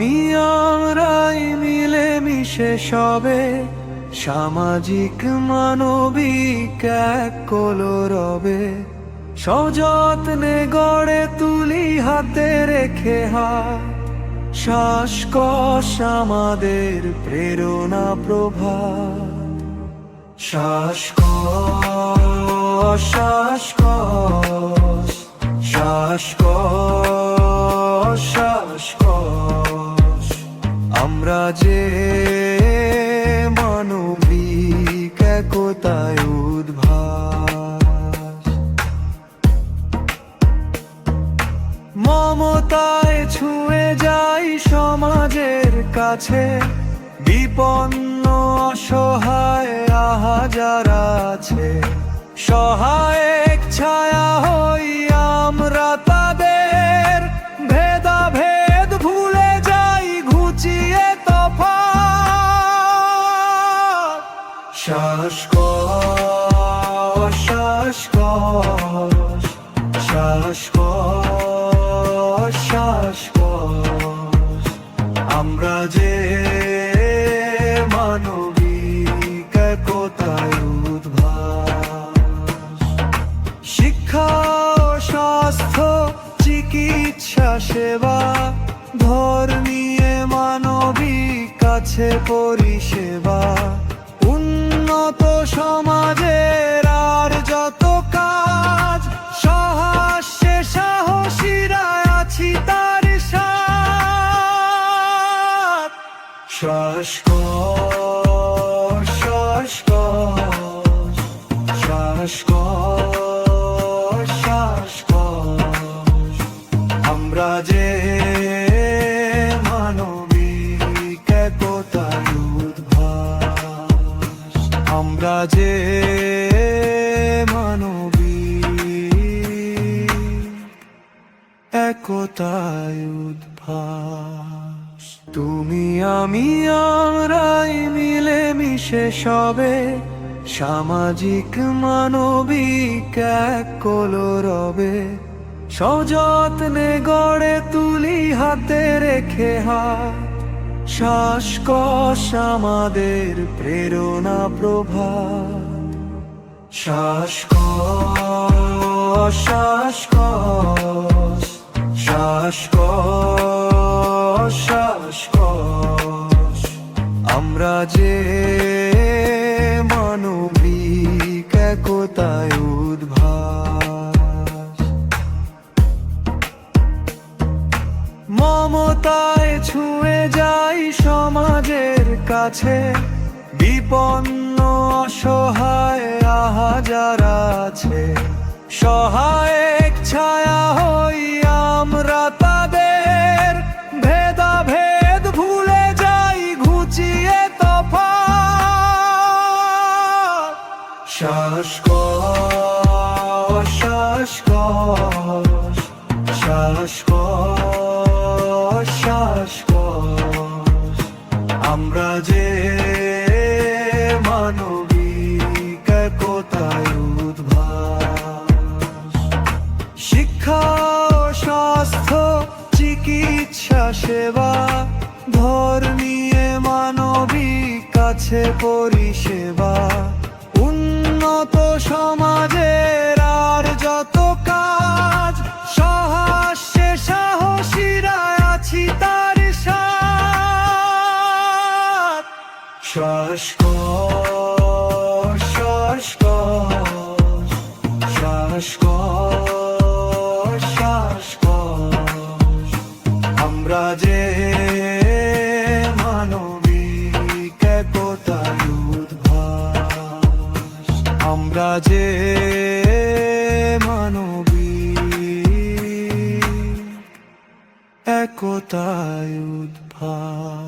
আমরাই মিলে মিশে সবে সামাজিক মানবিক এক কলরবে সযত্নে গড়ে তুলি হাতে রেখে হাত শ্বাসকোষ আমাদের প্রেরণা প্রভাত শ্বাসকোষ শ্বাসকোষ শ্বাসকোষ শ্বাসকোষ আমরা যে মানবিক একতায় উদ্ভাস মমতায় ছুঁয়ে যাই সমাজের কাছে বিপন্ন অসহায় আহা যারা আছে সহায়ক ছায়া হই আমরা তাদের ভেদাভেদ ভুলে যাই ঘুচিয়ে তফাৎ শ্বাসকোষ শ্বাসকোষ শ্বাসকোষ শ্বাসকোষ আমরা যে মানবিক একতায় উদ্ভাস শিক্ষা স্বাস্থ্য চিকিৎসা সেবা ধর্মীয় মানবিক কাছে পরিষেবা উন্নত সমাজের আর যত কাজ সহাস্যে সাহসীরা আছি তার সাথ শ্বাসকোষ শ্বাসকোষ শ্বাসকোষ শ্বাসকোষ আমরা যে মানবিক একতায় উদ্ভাস আমরা যে মানবিক একতায় উদ্ভাস তুমি আমি আমরাই মিলে মিশে সবে সামাজিক মানবিক এক কলরবে সযত্নে গড়ে তুলি হাতে রেখে হাত শ্বাসকোষ আমাদের প্রেরণা প্রভাত শ্বাসকোষ শ্বাসকোষ শ্বাসকোষ শ্বাসকোষ আমরা যে মানবিক একতায় উদ্ভাস মমতায় ছুঁয়ে যাই সমাজের কাছে বিপন্ন অসহায় আহা যারা আছে সহায়ক ছায়া হই আমরা তাদের ভেদাভেদ ভুলে যাই ঘুচিয়ে তফাৎ শ্বাসকোষ শ্বাসকোষ শ্বাসকোষ শ্বাসকোষ আমরা যে মানবিক একতায় উদ্ভাস শিক্ষা স্বাস্থ্য চিকিৎসা সেবা ধর্মীয় মানবিক কাছে পরিষেবা উন্নত সমাজের আর যত কাজ সহাস্যে সাহসীরা আছি তার সাথ শ্বাসকোষ শ্বাসকোষ শ্বাসকোষ শ্বাসকোষ আমরা যে মানবিক একতায় উদ্ভাস আমরা যে মানবিক একতায় উদ্ভাস।